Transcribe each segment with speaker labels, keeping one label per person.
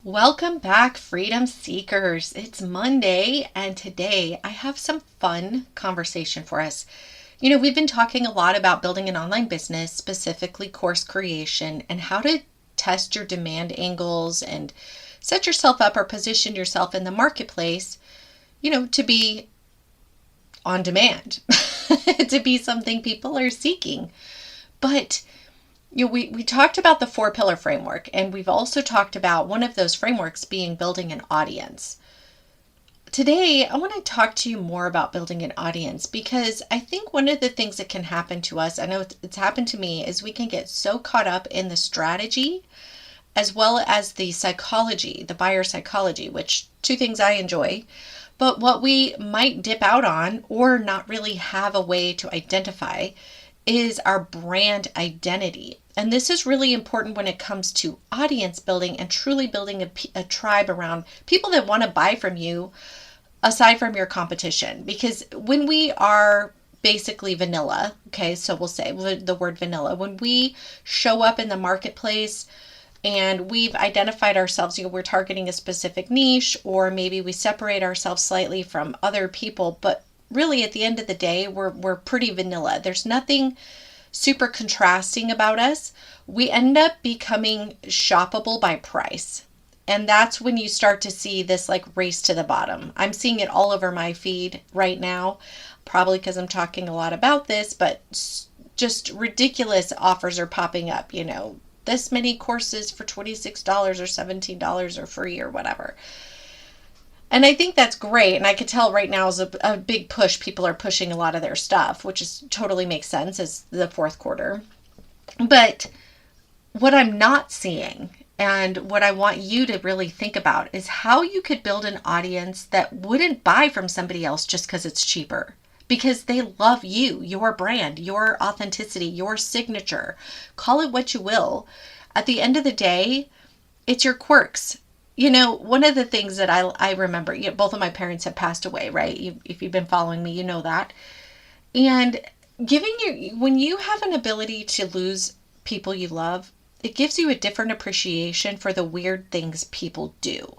Speaker 1: Welcome back, Freedom Seekers. It's Monday, and today I have some fun conversation for us. We've been talking a lot about building an online business, specifically course creation, and how to test your demand angles and set yourself up or position yourself in the marketplace, to be on demand, to be something people are seeking. But we talked about the 4-pillar framework, and we've also talked about one of those frameworks being building an audience. Today, I want to talk to you more about building an audience because I think one of the things that can happen to us, I know it's happened to me, is we can get so caught up in the strategy as well as the psychology, the buyer psychology, which two things I enjoy. But what we might dip out on or not really have a way to identify is our brand identity. And this is really important when it comes to audience building and truly building a tribe around people that want to buy from you aside from your competition. Because when we are basically vanilla, okay, so we'll say the word vanilla, when we show up in the marketplace and we've identified ourselves, we're targeting a specific niche, or maybe we separate ourselves slightly from other people, but really at the end of the day, we're pretty vanilla. There's nothing super contrasting about us. We end up becoming shoppable by price. And that's when you start to see this like race to the bottom. I'm seeing it all over my feed right now, probably because I'm talking a lot about this, but just ridiculous offers are popping up, this many courses for $26 or $17 or free or whatever. And I think that's great. And I could tell right now is a big push. People are pushing a lot of their stuff, which is totally makes sense as the fourth quarter. But what I'm not seeing and what I want you to really think about is how you could build an audience that wouldn't buy from somebody else just because it's cheaper. Because they love you, your brand, your authenticity, your signature. Call it what you will. At the end of the day, it's your quirks. One of the things that I remember, both of my parents have passed away, right? If you've been following me, you know that. And when you have an ability to lose people you love, it gives you a different appreciation for the weird things people do.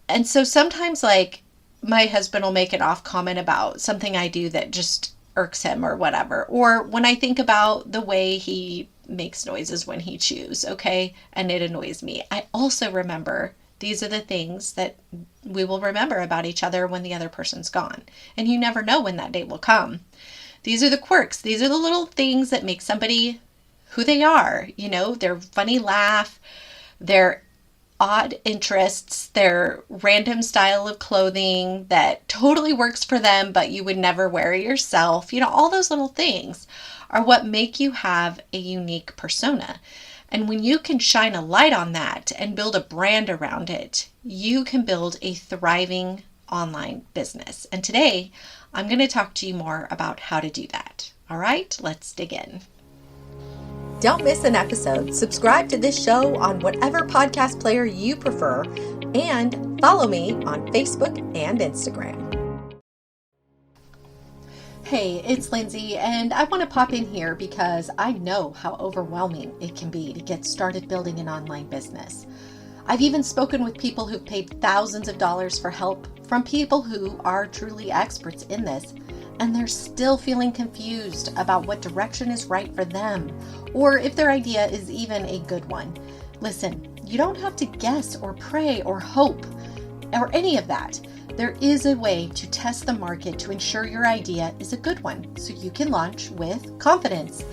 Speaker 1: And so sometimes like my husband will make an off comment about something I do that just irks him or whatever. Or when I think about the way he makes noises when he chews, okay? And it annoys me. I also remember these are the things that we will remember about each other when the other person's gone. And you never know when that day will come. These are the quirks. These are the little things that make somebody who they are. Their funny laugh, their odd interests, their random style of clothing that totally works for them, but you would never wear it yourself. All those little things are what make you have a unique persona. And when you can shine a light on that and build a brand around it, you can build a thriving online business. And today, I'm going to talk to you more about how to do that. All right, let's dig in. Don't miss an episode. Subscribe to this show on whatever podcast player you prefer, and follow me on Facebook and Instagram. Hey, it's Lindsay, and I want to pop in here because I know how overwhelming it can be to get started building an online business. I've even spoken with people who've paid thousands of dollars for help from people who are truly experts in this, and they're still feeling confused about what direction is right for them, or if their idea is even a good one. Listen, you don't have to guess or pray or hope or any of that. There is a way to test the market to ensure your idea is a good one so you can launch with confidence.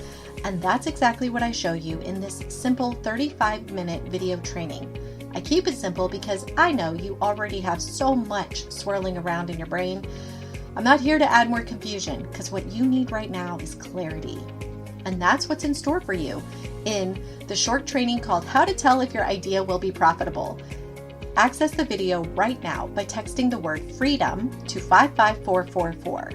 Speaker 1: And that's exactly what I show you in this simple 35-minute video training. I keep it simple because I know you already have so much swirling around in your brain. I'm not here to add more confusion because what you need right now is clarity. And that's what's in store for you in the short training called How to Tell If Your Idea Will Be Profitable. Access the video right now by texting the word FREEDOM to 55444.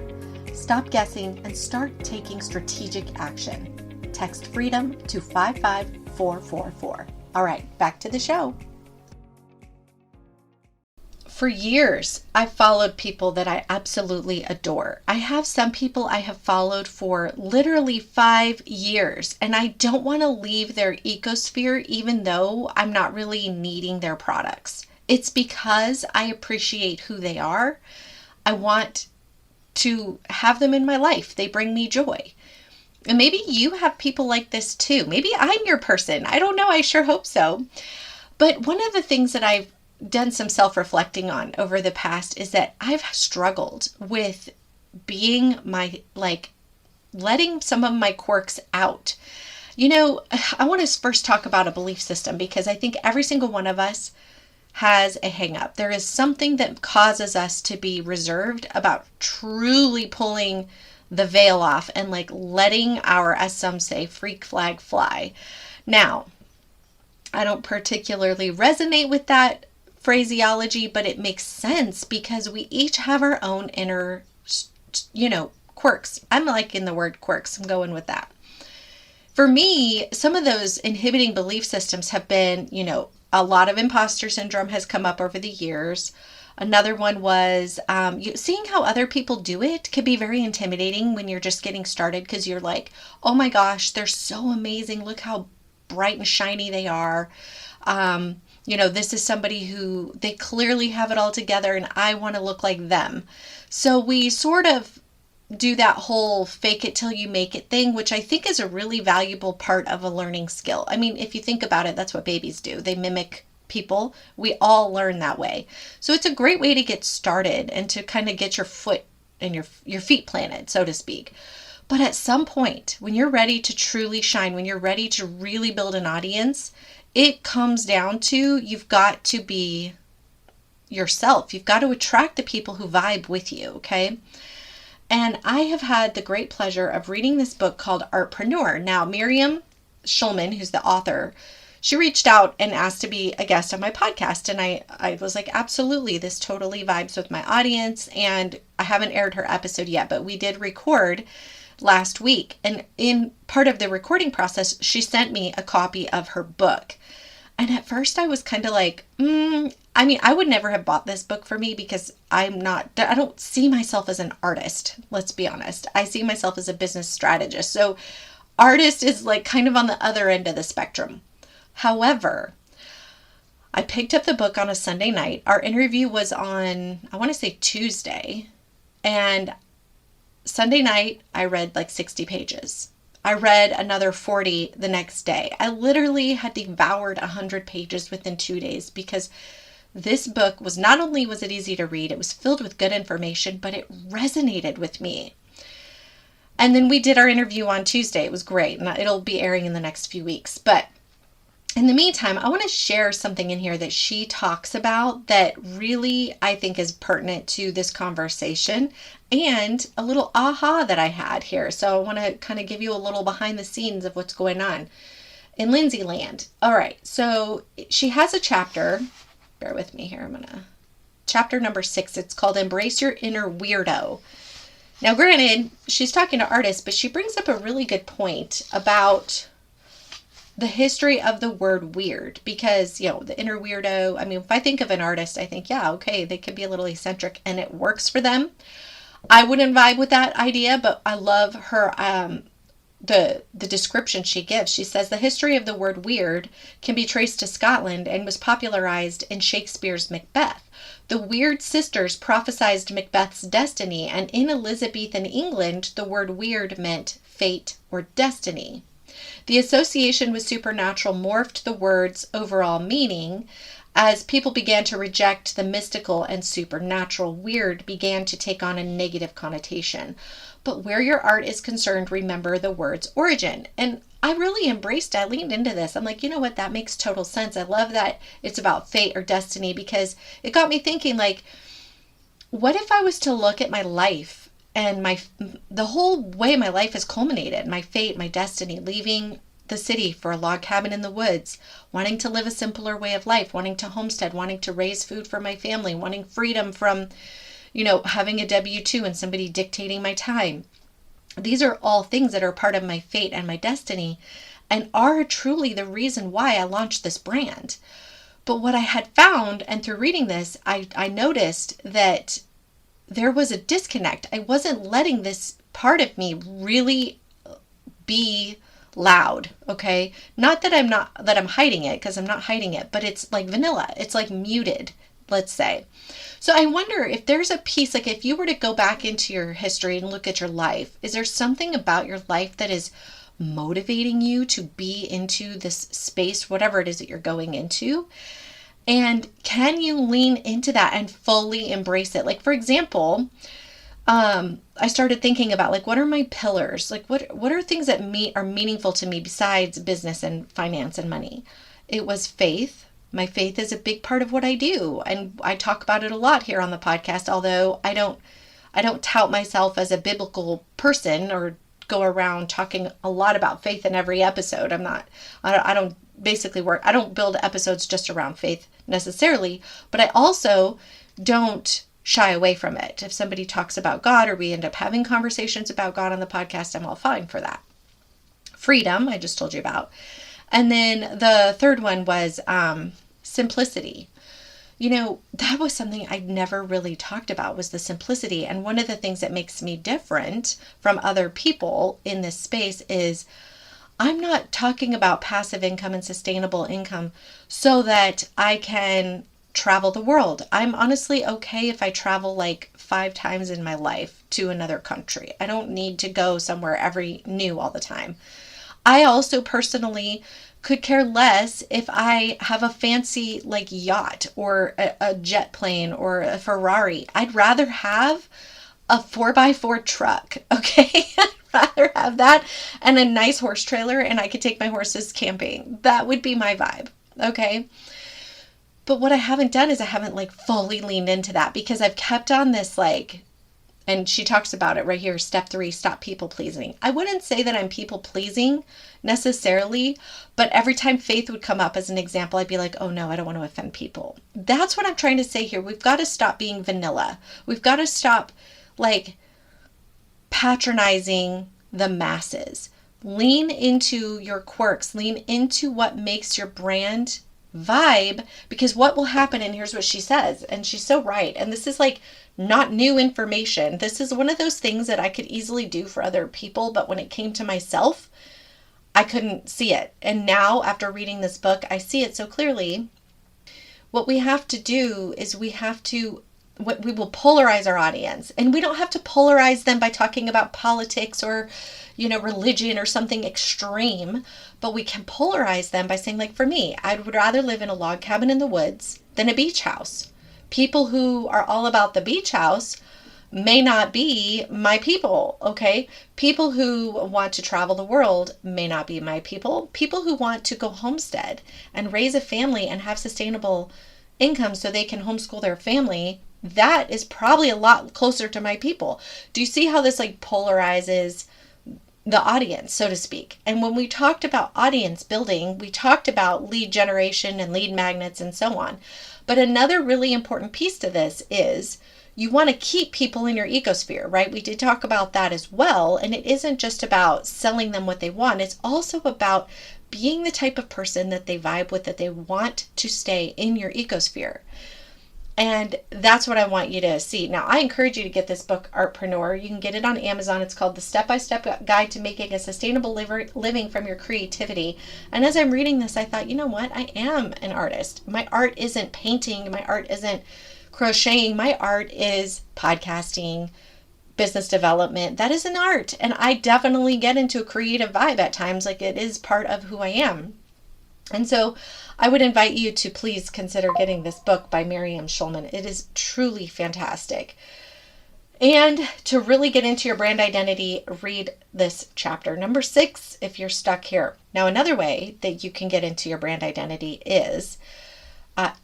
Speaker 1: Stop guessing and start taking strategic action. Text FREEDOM to 55444. All right, back to the show. For years, I've followed people that I absolutely adore. I have some people I have followed for literally 5 years, and I don't want to leave their ecosphere even though I'm not really needing their products. It's because I appreciate who they are. I want to have them in my life. They bring me joy. And maybe you have people like this too. Maybe I'm your person. I don't know. I sure hope so. But one of the things that I've done some self-reflecting on over the past is that I've struggled with being letting some of my quirks out. I want to first talk about a belief system because I think every single one of us has a hang up. There is something that causes us to be reserved about truly pulling the veil off and letting our, as some say, freak flag fly. Now, I don't particularly resonate with that phraseology, but it makes sense because we each have our own inner, quirks. I'm liking the word quirks. I'm going with that. For me, some of those inhibiting belief systems have been, a lot of imposter syndrome has come up over the years. Another one was seeing how other people do it can be very intimidating when you're just getting started because you're like, oh my gosh, they're so amazing. Look how bright and shiny they are. This is somebody who they clearly have it all together and I want to look like them. So we sort of do that whole fake it till you make it thing, which I think is a really valuable part of a learning skill. I mean, if you think about it, that's what babies do. They mimic people. We all learn that way. So it's a great way to get started and to kind of get your foot and your feet planted, so to speak. But at some point, when you're ready to truly shine, when you're ready to really build an audience, it comes down to you've got to be yourself. You've got to attract the people who vibe with you, okay? And I have had the great pleasure of reading this book called Artpreneur. Now, Miriam Schulman, who's the author, she reached out and asked to be a guest on my podcast. And I was like, absolutely, this totally vibes with my audience. And I haven't aired her episode yet, but we did record last week. And in part of the recording process, she sent me a copy of her book. And at first I was kind of like, I would never have bought this book for me because I don't see myself as an artist. Let's be honest. I see myself as a business strategist. So artist is kind of on the other end of the spectrum. However, I picked up the book on a Sunday night. Our interview was on, I want to say Tuesday. And Sunday night, I read 60 pages. I read another 40 the next day. I literally had devoured 100 pages within 2 days because this book was not only was it easy to read, it was filled with good information, but it resonated with me. And then we did our interview on Tuesday. It was great. And it'll be airing in the next few weeks. But in the meantime, I want to share something in here that she talks about that really I think is pertinent to this conversation and a little aha that I had here. So I want to kind of give you a little behind the scenes of what's going on in Lindsay land. All right. So she has a chapter. Bear with me here. Chapter number 6. It's called Embrace Your Inner Weirdo. Now, granted, she's talking to artists, but she brings up a really good point about the history of the word weird because, the inner weirdo, if I think of an artist, I think, yeah, okay, they can be a little eccentric and it works for them. I wouldn't vibe with that idea, but I love her, the description she gives. She says the history of the word weird can be traced to Scotland and was popularized in Shakespeare's Macbeth. The Weird sisters prophesied Macbeth's destiny, and in Elizabethan England, the word weird meant fate or destiny. The association with supernatural morphed the word's overall meaning. As people began to reject the mystical and supernatural, weird began to take on a negative connotation. But where your art is concerned, remember the word's origin. And I really embraced it. I leaned into this. I'm like, you know what? That makes total sense. I love that it's about fate or destiny because it got me thinking, what if I was to look at my life and the whole way my life has culminated, my fate, my destiny, leaving the city for a log cabin in the woods, wanting to live a simpler way of life, wanting to homestead, wanting to raise food for my family, wanting freedom from, having a W-2 and somebody dictating my time. These are all things that are part of my fate and my destiny and are truly the reason why I launched this brand. But what I had found, and through reading this, I noticed that there was a disconnect. I wasn't letting this part of me really be loud, okay? Not that I'm hiding it, because I'm not hiding it, but it's like vanilla. It's like muted, let's say. So I wonder if there's a piece, like if you were to go back into your history and look at your life, is there something about your life that is motivating you to be into this space, whatever it is that you're going into? And can you lean into that and fully embrace it? Like, for example, I started thinking about, like, what are my pillars? Like, what are things that are meaningful to me besides business and finance and money? It was faith. My faith is a big part of what I do, and I talk about it a lot here on the podcast. Although I don't tout myself as a biblical person or go around talking a lot about faith in every episode. I don't basically work. I don't build episodes just around faith necessarily, but I also don't shy away from it. If somebody talks about God or we end up having conversations about God on the podcast, I'm all fine for that. Freedom, I just told you about. And then the third one was simplicity. You know, that was something I'd never really talked about, was the simplicity. And one of the things that makes me different from other people in this space is I'm not talking about passive income and sustainable income so that I can travel the world. I'm honestly okay if I travel like 5 times in my life to another country. I don't need to go somewhere new all the time. I also personally could care less if I have a fancy like yacht or a jet plane or a Ferrari. I'd rather have a 4x4 truck, okay? I'd rather have that and a nice horse trailer, and I could take my horses camping. That would be my vibe, okay? But what I haven't done is I haven't like fully leaned into that, because I've kept on this like, and she talks about it right here, step 3, stop people pleasing. I wouldn't say that I'm people pleasing necessarily, but every time faith would come up as an example, I'd be like, oh no, I don't want to offend people. That's what I'm trying to say here. We've got to stop being vanilla. We've got to stop like patronizing the masses. Lean into your quirks, lean into what makes your brand vibe, because what will happen, and here's what she says, and she's so right, and this is like not new information. This is one of those things that I could easily do for other people, but when it came to myself, I couldn't see it. And now after reading this book, I see it so clearly. What we have to do is we will polarize our audience, and we don't have to polarize them by talking about politics or, you know, religion or something extreme, but we can polarize them by saying, like, for me, I would rather live in a log cabin in the woods than a beach house. People who are all about the beach house may not be my people, okay? People who want to travel the world may not be my people. People who want to go homestead and raise a family and have sustainable income so they can homeschool their family, that is probably a lot closer to my people. Do you see how this like polarizes the audience, so to speak? And when we talked about audience building, we talked about lead generation and lead magnets and so on. But another really important piece to this is you want to keep people in your ecosphere, right? We did talk about that as well. And it isn't just about selling them what they want. It's also about being the type of person that they vibe with, that they want to stay in your ecosphere. And that's what I want you to see. Now, I encourage you to get this book, Artpreneur. You can get it on Amazon. It's called The Step-by-Step Guide to Making a Sustainable Living from Your Creativity. And as I'm reading this, I thought, you know what? I am an artist. My art isn't painting. My art isn't crocheting. My art is podcasting, business development. That is an art. And I definitely get into a creative vibe at times. Like, it is part of who I am. And so I would invite you to please consider getting this book by Miriam Schulman. It is truly fantastic. And to really get into your brand identity, read this chapter. Number 6, if you're stuck here. Now, another way that you can get into your brand identity is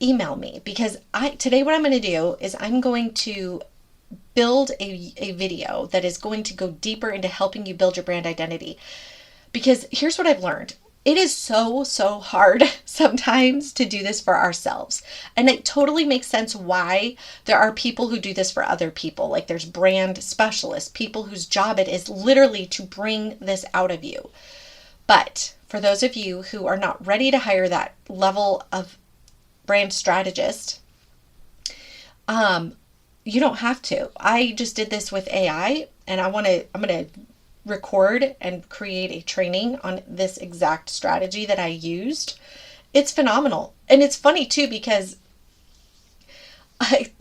Speaker 1: email me. Because today what I'm going to do is I'm going to build a video that is going to go deeper into helping you build your brand identity. Because here's what I've learned. It is so hard sometimes to do this for ourselves. And it totally makes sense why there are people who do this for other people. Like there's brand specialists, people whose job it is literally to bring this out of you. But for those of you who are not ready to hire that level of brand strategist, you don't have to. I just did this with AI, and I'm going to record and create a training on this exact strategy that I used. It's phenomenal. And it's funny too, because I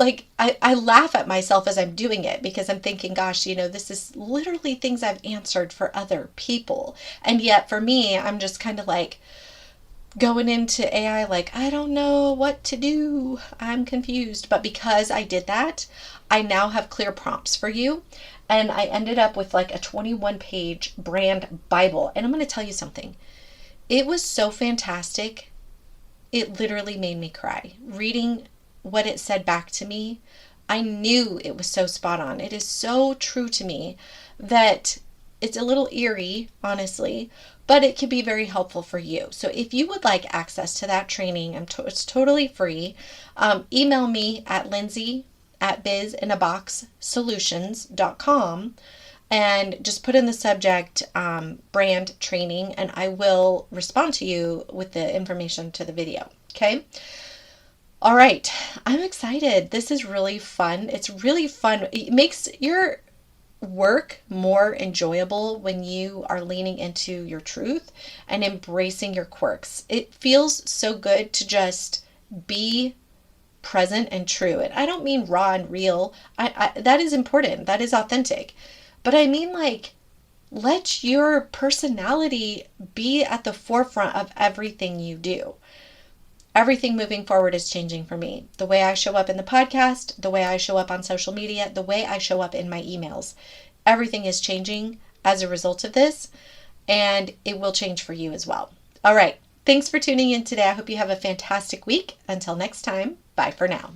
Speaker 1: laugh at myself as I'm doing it, because I'm thinking, gosh, this is literally things I've answered for other people. And yet for me, I'm just kind of like going into AI like, I don't know what to do. I'm confused. But because I did that, I now have clear prompts for you. And I ended up with like a 21-page brand Bible. And I'm going to tell you something. It was so fantastic. It literally made me cry. Reading what it said back to me, I knew it was so spot on. It is so true to me that it's a little eerie, honestly, but it can be very helpful for you. So if you would like access to that training, it's totally free. Email me at lindsay@bizinaboxsolutions.com and just put in the subject brand training, and I will respond to you with the information to the video. Okay. All right. I'm excited. This is really fun. It's really fun. It makes your work more enjoyable when you are leaning into your truth and embracing your quirks. It feels so good to just be present and true. And I don't mean raw and real. That is important. That is authentic. But I mean, like, let your personality be at the forefront of everything you do. Everything moving forward is changing for me. The way I show up in the podcast, the way I show up on social media, the way I show up in my emails. Everything is changing as a result of this, and it will change for you as well. All right. Thanks for tuning in today. I hope you have a fantastic week. Until next time, bye for now.